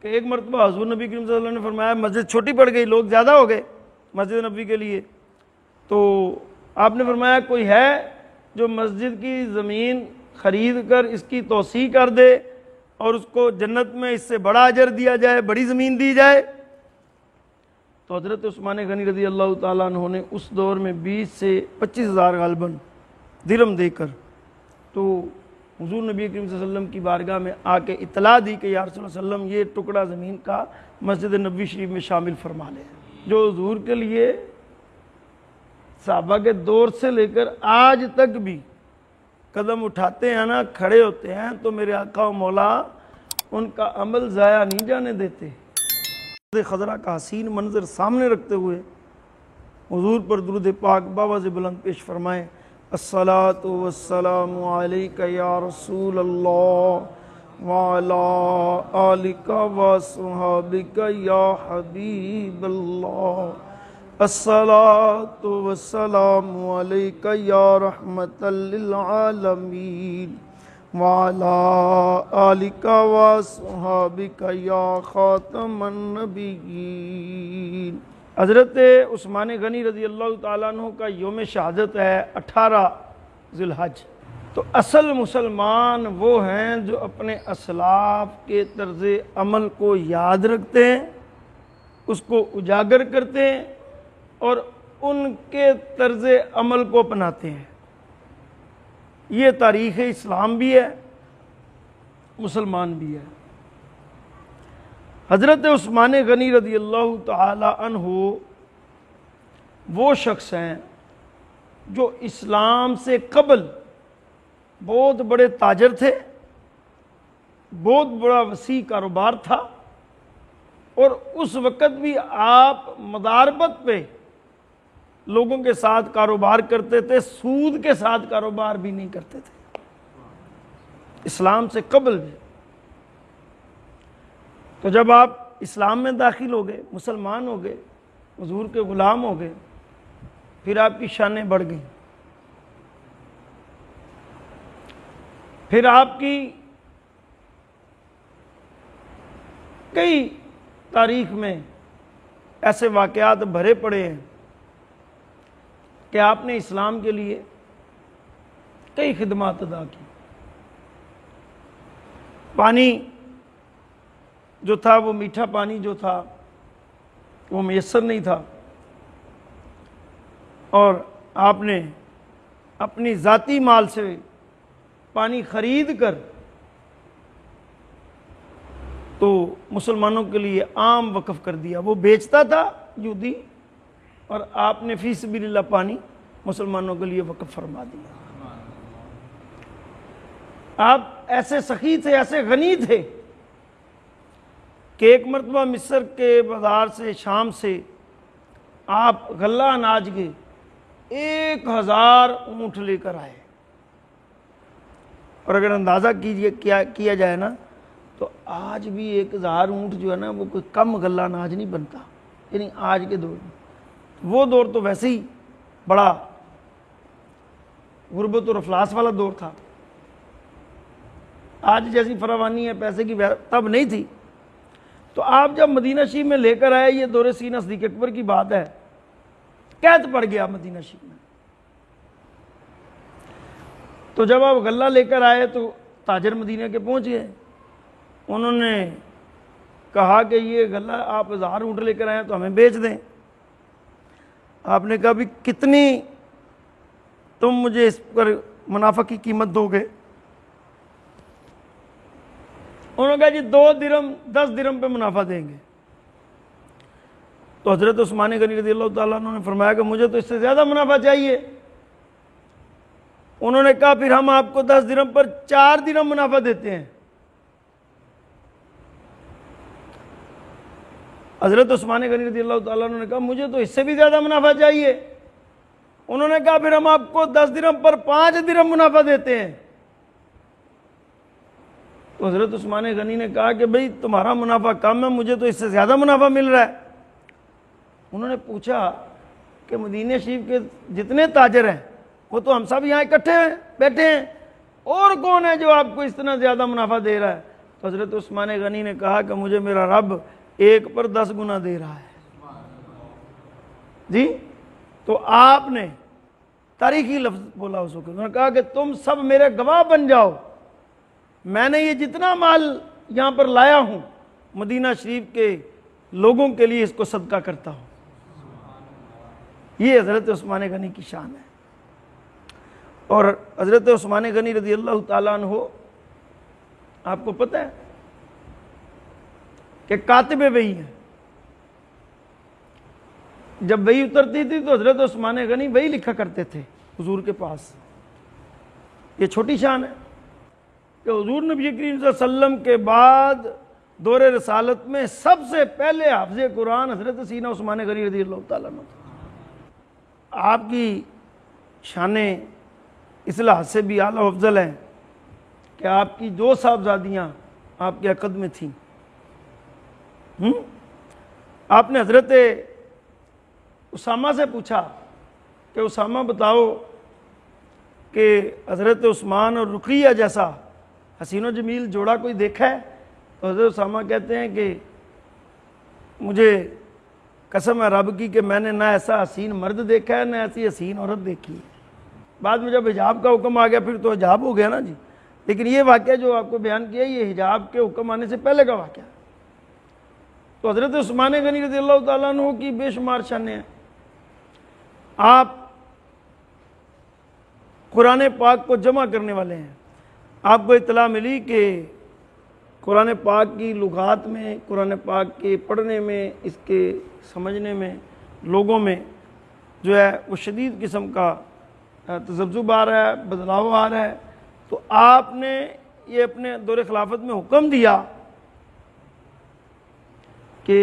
کہ ایک مرتبہ حضور نبی کریم صلی اللہ علیہ وسلم نے فرمایا مسجد چھوٹی پڑ گئی، لوگ زیادہ ہو گئے مسجد نبوی کے لیے، تو آپ نے فرمایا کوئی ہے جو مسجد کی زمین خرید کر اس کی توسیع کر دے اور اس کو جنت میں اس سے بڑا اجر دیا جائے، بڑی زمین دی جائے؟ تو حضرت عثمان غنی رضی اللہ تعالیٰ عنہ نے اس دور میں 20 سے 25 ہزار غالباً درہم دے کر تو حضور نبی کریم صلی اللہ علیہ وسلم کی بارگاہ میں آ کے اطلاع دی کہ یا رسول اللہ صلی اللہ علیہ وسلم یہ ٹکڑا زمین کا مسجد نبوی شریف میں شامل فرما لیں، جو حضور کے لیے صحابہ کے دور سے لے کر آج تک بھی قدم اٹھاتے ہیں نا، کھڑے ہوتے ہیں تو میرے آقا و مولا ان کا عمل ضائع نہیں جانے دیتے۔ خضرا کا حسین منظر سامنے رکھتے ہوئے حضور پر درود پاک باواز بلند پیش فرمائیں، الصلاۃ والسلام علیک یا رسول اللہ وعلی آلک وصحابک یا حبیب اللہ، الصلاۃ والسلام علیک یا رحمت للعالمین وعلی آلک وصحابک یا خاتم النبیین۔ حضرت عثمان غنی رضی اللہ تعالیٰ عنہ کا یوم شہادت ہے 18 ذی الحج۔ تو اصل مسلمان وہ ہیں جو اپنے اسلاف کے طرز عمل کو یاد رکھتے ہیں، اس کو اجاگر کرتے ہیں اور ان کے طرز عمل کو اپناتے ہیں۔ یہ تاریخ اسلام بھی ہے، مسلمان بھی ہے۔ حضرت عثمان غنی رضی اللہ تعالی عنہ وہ شخص ہیں جو اسلام سے قبل بہت بڑے تاجر تھے، بہت بڑا وسیع کاروبار تھا، اور اس وقت بھی آپ مضاربت پہ لوگوں کے ساتھ کاروبار کرتے تھے، سود کے ساتھ کاروبار بھی نہیں کرتے تھے اسلام سے قبل بھی۔ تو جب آپ اسلام میں داخل ہو گئے، مسلمان ہو گئے، حضور کے غلام ہو گئے، پھر آپ کی شانیں بڑھ گئیں، پھر آپ کی کئی تاریخ میں ایسے واقعات بھرے پڑے ہیں کہ آپ نے اسلام کے لیے کئی خدمات ادا کی۔ پانی جو تھا، وہ میٹھا پانی جو تھا وہ میسر نہیں تھا، اور آپ نے اپنی ذاتی مال سے پانی خرید کر تو مسلمانوں کے لیے عام وقف کر دیا۔ وہ بیچتا تھا یہودی، اور آپ نے فی سبیل اللہ پانی مسلمانوں کے لیے وقف فرما دیا۔ آپ ایسے سخی تھے، ایسے غنی تھے کہ ایک مرتبہ مصر کے بازار سے، شام سے آپ غلہ اناج کے 1000 اونٹ لے کر آئے، اور اگر اندازہ کیا جائے نا تو آج بھی 1000 اونٹ جو ہے نا وہ کوئی کم غلہ اناج نہیں بنتا، یعنی آج کے دور میں۔ وہ دور تو ویسے ہی بڑا غربت اور افلاس والا دور تھا، آج جیسی فراوانی ہے پیسے کی تب نہیں تھی۔ تو آپ جب مدینہ شریف میں لے کر آئے، یہ دور سینہ صدیق اکبر کی بات ہے، قید پڑ گیا مدینہ شریف میں۔ تو جب آپ غلہ لے کر آئے تو تاجر مدینہ کے پہنچ گئے، انہوں نے کہا کہ یہ غلہ آپ 1000 اونٹ لے کر آئے تو ہمیں بیچ دیں۔ آپ نے کہا بھی کتنی تم مجھے اس پر منافع کی قیمت دو گے؟ انہوں نے کہا جی 2 درہم 10 درہم پہ منافع دیں گے۔ تو حضرت عثمان غنی رضی اللہ تعالیٰ عنہ نے فرمایا کہ مجھے تو اس سے زیادہ منافع چاہیے۔ انہوں نے کہا پھر ہم آپ کو 10 درہم پر 4 درہم منافع دیتے ہیں۔ حضرت عثمان غنی رضی اللہ تعالیٰ عنہ نے کہا مجھے تو اس سے بھی زیادہ منافع چاہیے۔ انہوں نے کہا پھر ہم آپ کو 10 درہم پر 5 درہم منافع دیتے ہیں۔ تو حضرت عثمان غنی نے کہا کہ بھئی تمہارا منافع کم ہے، مجھے تو اس سے زیادہ منافع مل رہا ہے۔ انہوں نے پوچھا کہ مدینہ شریف کے جتنے تاجر ہیں وہ تو ہم سب یہاں اکٹھے ہیں، بیٹھے ہیں، اور کون ہے جو آپ کو اس طرح زیادہ منافع دے رہا ہے؟ تو حضرت عثمان غنی نے کہا کہ مجھے میرا رب 1 پر 10 گنا دے رہا ہے جی. تو آپ نے تاریخی لفظ بولا اس وقت, انہوں نے کہا کہ تم سب میرے گواہ بن جاؤ, میں نے یہ جتنا مال یہاں پر لایا ہوں مدینہ شریف کے لوگوں کے لیے اس کو صدقہ کرتا ہوں. یہ حضرت عثمان غنی کی شان ہے. اور حضرت عثمان غنی رضی اللہ تعالیٰ عنہ, آپ کو پتہ ہے کہ کاتب وحی ہیں. جب وحی اترتی تھی تو حضرت عثمان غنی وحی لکھا کرتے تھے حضور کے پاس. یہ چھوٹی شان ہے کہ حضور نبی کریم صلی اللہ علیہ وسلم کے بعد دور رسالت میں سب سے پہلے حافظ قرآن حضرت سیدنا عثمان غنی رضی اللہ تعالیٰ عنہ. آپ کی شانیں اس لحاظ سے بھی اعلیٰ و افضل ہیں کہ آپ کی 2 صاحبزادیاں آپ کے عقد میں تھیں. آپ نے حضرت اسامہ سے پوچھا کہ اسامہ بتاؤ کہ حضرت عثمان اور رقیہ جیسا حسین و جمیل جوڑا کوئی دیکھا ہے؟ تو حضرت اسامہ کہتے ہیں کہ مجھے قسم ہے رب کی کہ میں نے نہ ایسا حسین مرد دیکھا ہے نہ ایسی حسین عورت دیکھی ہے. بعد میں جب حجاب کا حکم آ گیا پھر تو حجاب ہو گیا نا جی, لیکن یہ واقعہ جو آپ کو بیان کیا یہ حجاب کے حکم آنے سے پہلے کا واقعہ. تو حضرت عثمان غنی رضی اللہ تعالیٰ عنہ کی بے شمار شانیں ہیں. آپ قرآن پاک کو جمع کرنے والے ہیں. آپ کو اطلاع ملی کہ قرآن پاک کی لغات میں, قرآن پاک کے پڑھنے میں, اس کے سمجھنے میں لوگوں میں جو ہے وہ شدید قسم کا تذبذب آ رہا ہے, بدلاؤ آ رہا ہے. تو آپ نے یہ اپنے دور خلافت میں حکم دیا کہ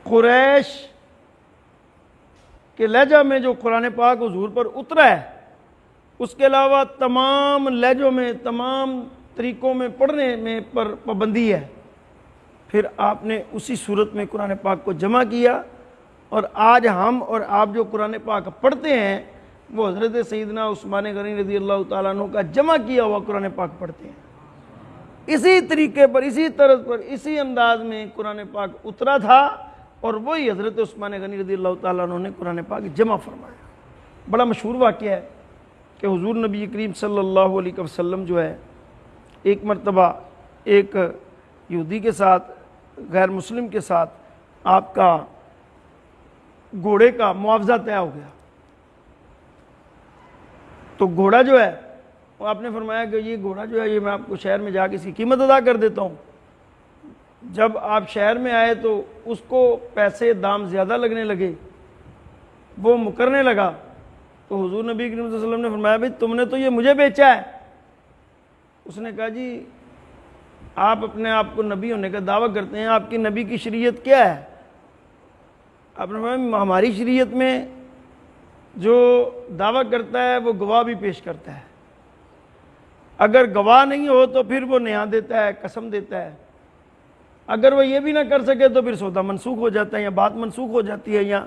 قریش کے لہجہ میں جو قرآن پاک حضور پر اترا ہے اس کے علاوہ تمام لہجوں میں, تمام طریقوں میں پڑھنے میں پر پابندی ہے. پھر آپ نے اسی صورت میں قرآن پاک کو جمع کیا, اور آج ہم اور آپ جو قرآن پاک پڑھتے ہیں وہ حضرت سیدنا عثمان غنی رضی اللہ تعالیٰ عنہ کا جمع کیا ہوا قرآن پاک پڑھتے ہیں. اسی طریقے پر, اسی طرز پر, اسی انداز میں قرآن پاک اترا تھا, اور وہی حضرت عثمان غنی رضی اللہ تعالیٰ عنہ نے قرآن پاک جمع فرمایا. بڑا مشہور واقعہ ہے کہ حضور نبی کریم صلی اللہ علیہ وسلم جو ہے ایک مرتبہ ایک یہودی کے ساتھ, غیر مسلم کے ساتھ آپ کا گھوڑے کا معاوضہ طے ہو گیا. تو گھوڑا جو ہے وہ آپ نے فرمایا کہ یہ گھوڑا جو ہے یہ میں آپ کو شہر میں جا کے اس کی قیمت ادا کر دیتا ہوں. جب آپ شہر میں آئے تو اس کو پیسے دام زیادہ لگنے لگے, وہ مکرنے لگا. تو حضور نبی کریم صلی اللہ علیہ وسلم نے فرمایا بھئی تم نے تو یہ مجھے بیچا ہے. اس نے کہا جی آپ اپنے آپ کو نبی ہونے کا دعویٰ کرتے ہیں, آپ کی نبی کی شریعت کیا ہے؟ آپ نے فرمایا ہماری شریعت میں جو دعویٰ کرتا ہے وہ گواہ بھی پیش کرتا ہے, اگر گواہ نہیں ہو تو پھر وہ نیاں دیتا ہے, قسم دیتا ہے. اگر وہ یہ بھی نہ کر سکے تو پھر سودا منسوخ ہو جاتا ہے, یا بات منسوخ ہو جاتی ہے, یا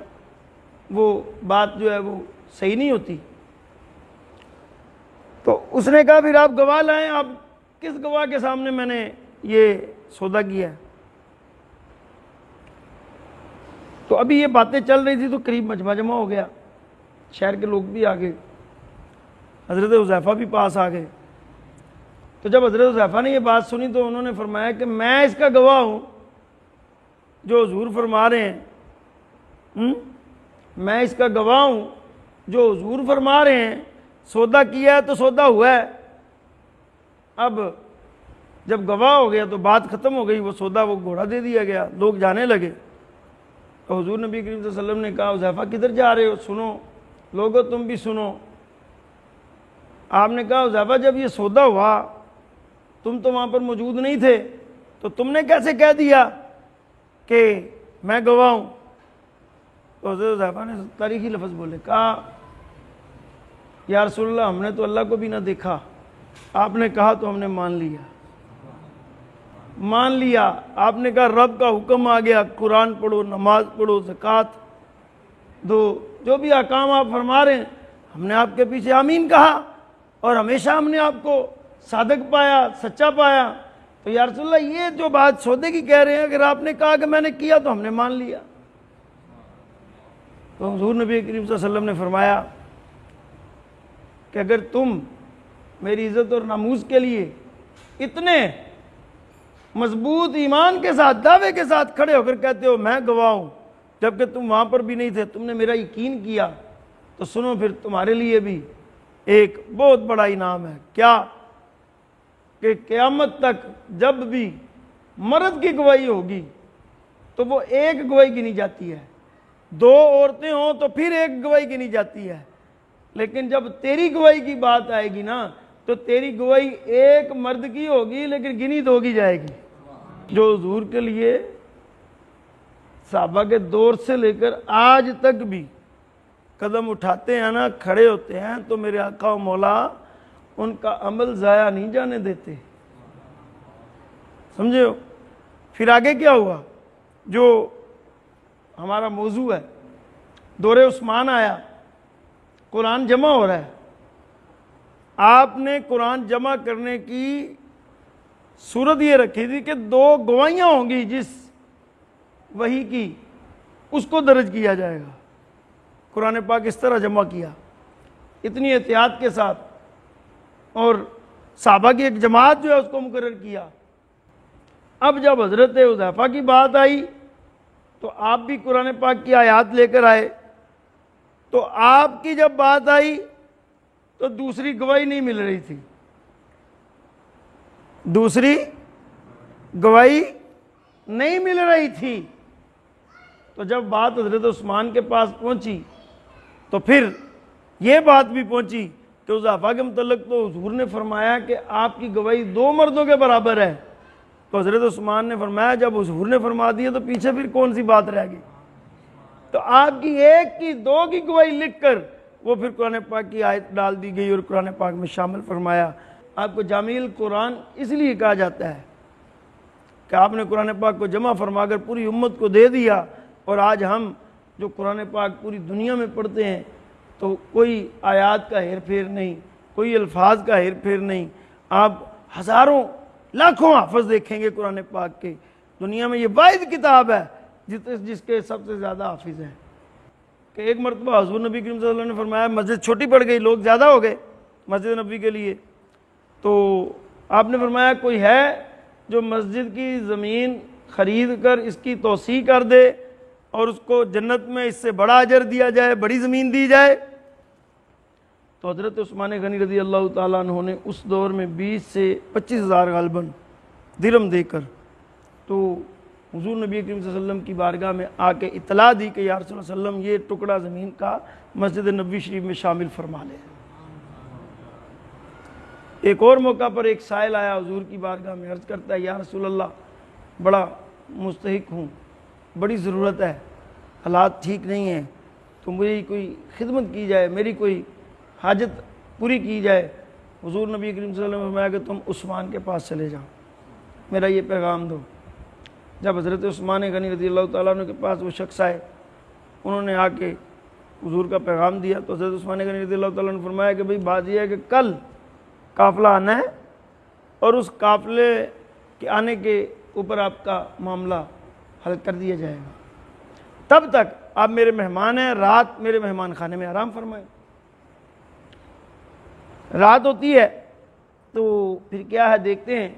وہ بات جو ہے وہ صحیح نہیں ہوتی. تو اس نے کہا پھر آپ گواہ لائیں, آپ کس گواہ کے سامنے میں نے یہ سودا کیا ہے؟ تو ابھی یہ باتیں چل رہی تھی تو قریب مجمع جمع ہو گیا, شہر کے لوگ بھی آ گئے, حضرت حذیفہ بھی پاس آ گئے. تو جب حضرت حذیفہ نے یہ بات سنی تو انہوں نے فرمایا کہ میں اس کا گواہ ہوں جو حضور فرما رہے ہیں, میں اس کا گواہ ہوں جو حضور فرما رہے ہیں, سودا کیا ہے تو سودا ہوا ہے. اب جب گواہ ہو گیا تو بات ختم ہو گئی, وہ سودا وہ گھوڑا دے دیا گیا, لوگ جانے لگے. تو حضور نبی کریم صلی اللہ علیہ وسلم نے کہا حذیفہ کدھر جا رہے ہو؟ سنو لوگو تم بھی سنو. آپ نے کہا حذیفہ جب یہ سودا ہوا تم تو وہاں پر موجود نہیں تھے, تو تم نے کیسے کہہ دیا کہ میں گواہ ہوں؟ تو حضرت حذیفہ نے تاریخی لفظ بولے, کہا یا رسول اللہ ہم نے تو اللہ کو بھی نہ دیکھا, آپ نے کہا تو ہم نے مان لیا. آپ نے کہا رب کا حکم آ گیا, قرآن پڑھو, نماز پڑھو, زکوٰۃ دو, جو بھی احکام آپ فرما رہے ہیں, ہم نے آپ کے پیچھے آمین کہا, اور ہمیشہ ہم نے آپ کو صادق پایا، سچا پایا، تو یا رسول اللہ یہ جو بات سودے کی کہہ رہے ہیں، اگر آپ نے کہا کہ میں نے کیا تو ہم نے مان لیا۔ تو حضور نبی کریم صلی اللہ علیہ وسلم نے فرمایا کہ اگر تم میری عزت اور ناموس کے لیے اتنے مضبوط ایمان کے ساتھ، دعوے کے ساتھ کھڑے ہو کر کہتے ہو میں گواہ ہوں، جبکہ تم وہاں پر بھی نہیں تھے، تم نے میرا یقین کیا، تو سنو پھر تمہارے لیے بھی ایک بہت بڑا انعام ہے۔ کیا؟ کہ قیامت تک جب بھی مرد کی گواہی ہوگی تو وہ ایک گواہی گنی جاتی ہے، دو عورتیں ہوں تو پھر ایک گواہی گنی جاتی ہے، لیکن جب تیری گواہی کی بات آئے گی نا تو تیری گواہی ایک مرد کی ہوگی لیکن گنی دو کی جائے گی۔ جو حضور کے لیے صحابہ کے دور سے لے کر آج تک بھی قدم اٹھاتے ہیں نا، کھڑے ہوتے ہیں، تو میرے آقا و مولا ان کا عمل ضائع نہیں جانے دیتے، سمجھے ہو؟ پھر آگے کیا ہوا؟ جو ہمارا موضوع ہے، دور عثمان آیا، قرآن جمع ہو رہا ہے، آپ نے قرآن جمع کرنے کی صورت یہ رکھی تھی کہ دو گواہیاں ہوں گی، جس وحی کی اس کو درج کیا جائے گا۔ قرآن پاک اس طرح جمع کیا، اتنی احتیاط کے ساتھ، اور صحابہ کی ایک جماعت جو ہے اس کو مقرر کیا۔ اب جب حضرت حذیفہ کی بات آئی تو آپ بھی قرآن پاک کی آیات لے کر آئے، تو آپ کی جب بات آئی تو دوسری گواہی نہیں مل رہی تھی، دوسری گواہی نہیں مل رہی تھی۔ تو جب بات حضرت عثمان کے پاس پہنچی تو پھر یہ بات بھی پہنچی کہ حذیفہ کے متعلق تو حضور نے فرمایا کہ آپ کی گواہی دو مردوں کے برابر ہے، تو حضرت عثمان نے فرمایا جب حضور نے فرما دیا تو پیچھے پھر کون سی بات رہ گئی؟ تو آپ کی ایک کی دو کی گواہی لکھ کر وہ پھر قرآن پاک کی آیت ڈال دی گئی اور قرآن پاک میں شامل فرمایا۔ آپ کو جامع القرآن اس لیے کہا جاتا ہے کہ آپ نے قرآن پاک کو جمع فرما کر پوری امت کو دے دیا، اور آج ہم جو قرآن پاک پوری دنیا میں پڑھتے ہیں تو کوئی آیات کا ہیر پھیر نہیں، کوئی الفاظ کا ہیر پھیر نہیں۔ آپ ہزاروں لاکھوں حافظ دیکھیں گے قرآن پاک کے، دنیا میں یہ واحد کتاب ہے جس کے سب سے زیادہ حافظ ہیں۔ کہ ایک مرتبہ حضور نبی کریم صلی اللہ علیہ وسلم نے فرمایا مسجد چھوٹی پڑ گئی، لوگ زیادہ ہو گئے مسجد نبی کے لیے، تو آپ نے فرمایا کوئی ہے جو مسجد کی زمین خرید کر اس کی توسیع کر دے اور اس کو جنت میں اس سے بڑا اجر دیا جائے، بڑی زمین دی جائے؟ تو حضرت عثمان غنی رضی اللہ تعالیٰ عنہ نے اس دور میں 20 سے 25 ہزار غالباً درہم دے کر تو حضور نبی کریم صلی اللہ علیہ وسلم کی بارگاہ میں آ کے اطلاع دی کہ یا رسول اللہ صلی اللہ علیہ وسلم یہ ٹکڑا زمین کا مسجد نبوی شریف میں شامل فرما لے۔ ایک اور موقع پر ایک سائل آیا حضور کی بارگاہ میں، عرض کرتا ہے یا رسول اللہ بڑا مستحق ہوں، بڑی ضرورت ہے، حالات ٹھیک نہیں ہیں، تو مجھے کوئی خدمت کی جائے، میری کوئی حاجت پوری کی جائے۔ حضور نبی کریم صلی اللہ علیہ وسلم نے فرمایا کہ تم عثمان کے پاس چلے جاؤ، میرا یہ پیغام دو۔ جب حضرت عثمان غنی رضی اللہ تعالیٰ عنہ کے پاس وہ شخص آئے، انہوں نے آ کے حضور کا پیغام دیا، تو حضرت عثمان غنی رضی اللہ تعالیٰ عنہ نے فرمایا کہ بھئی بات یہ ہے کہ کل قافلہ آنا ہے اور اس قافلے کے آنے کے اوپر آپ کا معاملہ حل کر دیا جائے گا، تب تک آپ میرے مہمان ہیں، رات میرے مہمان خانے میں آرام فرمائیں۔ رات ہوتی ہے تو پھر کیا ہے دیکھتے ہیں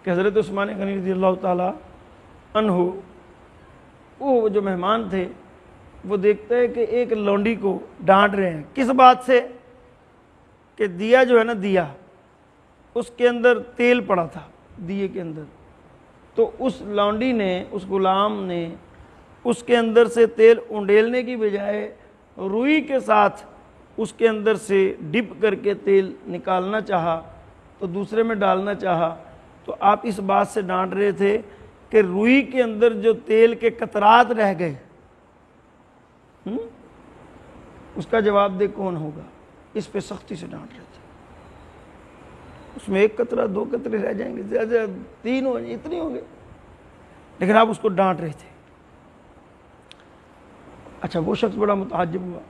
کہ حضرت عثمان غنی رضی اللہ تعالیٰ عنہ وہ جو مہمان تھے وہ دیکھتے ہیں کہ ایک لونڈی کو ڈانٹ رہے ہیں، کس بات سے؟ کہ دیا جو ہے نا، دیا اس کے اندر تیل پڑا تھا دیے کے اندر، تو اس لونڈی نے، اس غلام نے اس کے اندر سے تیل انڈیلنے کی بجائے روئی کے ساتھ اس کے اندر سے ڈپ کر کے تیل نکالنا چاہا تو دوسرے میں ڈالنا چاہا، تو آپ اس بات سے ڈانٹ رہے تھے کہ روئی کے اندر جو تیل کے قطرات رہ گئے اس کا جواب دے کون ہوگا؟ اس پہ سختی سے ڈانٹ رہے تھے۔ اس میں ایک قطرہ، دو قطرے رہ جائیں گے، زیادہ تین ہو اتنے ہوں گے، لیکن آپ اس کو ڈانٹ رہے تھے۔ اچھا، وہ شخص بڑا متعجب ہوا،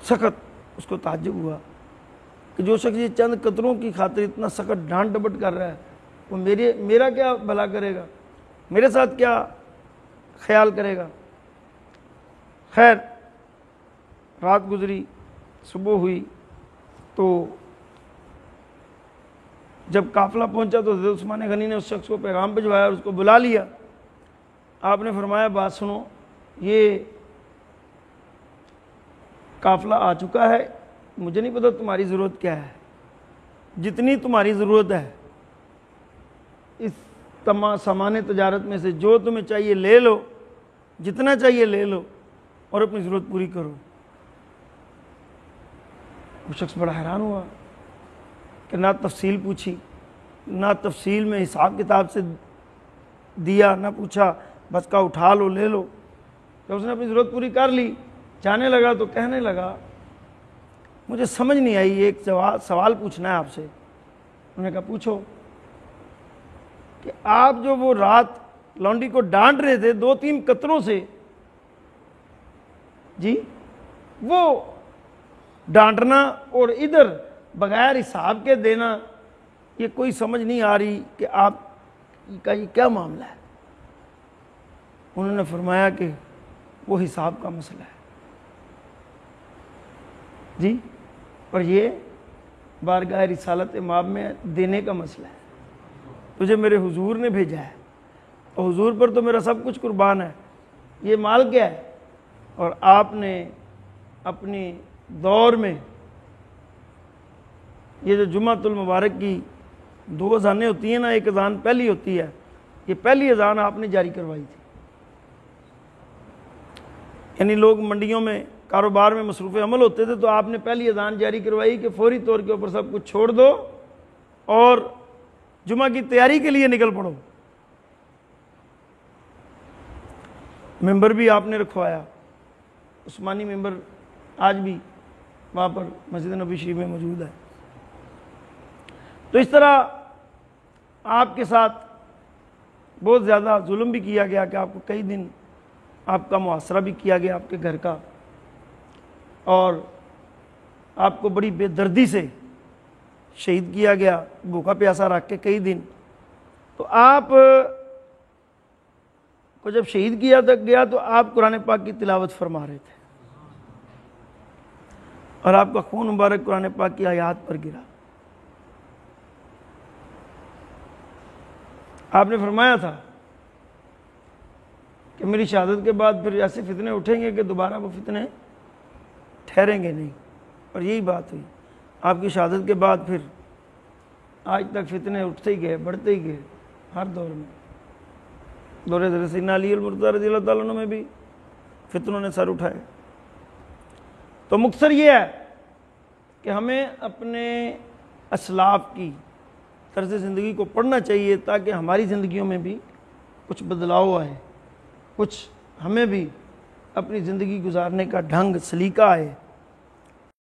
سخت اس کو تعجب ہوا، کہ جو شخص یہ چند قطروں کی خاطر اتنا سخت ڈانٹ ڈپٹ کر رہا ہے وہ میرا کیا بھلا کرے گا، میرے ساتھ کیا خیال کرے گا۔ خیر رات گزری، صبح ہوئی، تو جب قافلہ پہنچا تو حضرت عثمان غنی نے اس شخص کو پیغام بھجوایا اور اس کو بلا لیا۔ آپ نے فرمایا بات سنو، یہ قافلہ آ چکا ہے، مجھے نہیں پتا تمہاری ضرورت کیا ہے، جتنی تمہاری ضرورت ہے اس تمام سامان تجارت میں سے جو تمہیں چاہیے لے لو، جتنا چاہیے لے لو اور اپنی ضرورت پوری کرو۔ وہ شخص بڑا حیران ہوا کہ نہ تفصیل پوچھی، نہ تفصیل میں حساب کتاب سے دیا، نہ پوچھا، بس کہا اٹھا لو لے لو۔ جب اس نے اپنی ضرورت پوری کر لی، جانے لگا تو کہنے لگا مجھے سمجھ نہیں آئی، ایک سوال پوچھنا ہے آپ سے۔ انہوں نے کہا پوچھو، کہ آپ جو وہ رات لونڈی کو ڈانٹ رہے تھے 2-3 قطروں سے، جی وہ ڈانٹنا اور ادھر بغیر حساب کے دینا، یہ کوئی سمجھ نہیں آ رہی کہ آپ کا یہ کیا معاملہ ہے۔ انہوں نے فرمایا کہ وہ حساب کا مسئلہ ہے جی، اور یہ بارگاہ رسالت مآب میں دینے کا مسئلہ ہے۔ تجھے میرے حضور نے بھیجا ہے اور حضور پر تو میرا سب کچھ قربان ہے، یہ مال کیا ہے؟ اور آپ نے اپنی دور میں یہ جو جمعۃ المبارک کی 2 اذانیں ہوتی ہیں نا، ایک اذان پہلی ہوتی ہے، یہ پہلی اذان آپ نے جاری کروائی تھی۔ یعنی لوگ منڈیوں میں کاروبار میں مصروف عمل ہوتے تھے تو آپ نے پہلی اذان جاری کروائی کہ فوری طور کے اوپر سب کچھ چھوڑ دو اور جمعہ کی تیاری کے لیے نکل پڑو۔ ممبر بھی آپ نے رکھوایا، عثمانی ممبر آج بھی وہاں پر مسجد نبوی شریف میں موجود ہے۔ تو اس طرح آپ کے ساتھ بہت زیادہ ظلم بھی کیا گیا کہ آپ کو کئی دن آپ کا محاصرہ بھی کیا گیا آپ کے گھر کا، اور آپ کو بڑی بے دردی سے شہید کیا گیا، بھوکا پیاسا رکھ کے کئی دن۔ تو آپ کو جب شہید کیا تک گیا تو آپ قرآن پاک کی تلاوت فرما رہے تھے اور آپ کا خون مبارک قرآن پاک کی آیات پر گرا۔ آپ نے فرمایا تھا کہ میری شہادت کے بعد پھر ایسے فتنے اٹھیں گے کہ دوبارہ وہ فتنے ٹھہریں گے نہیں، اور یہی بات ہوئی۔ آپ کی شہادت کے بعد پھر آج تک فتنے اٹھتے ہی گئے، بڑھتے ہی گئے، ہر دور میں۔ دور حضرت سیدنا علی المرتضیٰ رضی اللہ تعالیٰ عنہ میں بھی فتنوں نے سر اٹھائے۔ تو مختصر یہ ہے کہ ہمیں اپنے اسلاف کی طرز زندگی کو پڑھنا چاہیے تاکہ ہماری زندگیوں میں بھی کچھ بدلاؤ آئے، کچھ ہمیں بھی اپنی زندگی گزارنے کا ڈھنگ سلیقہ آئے۔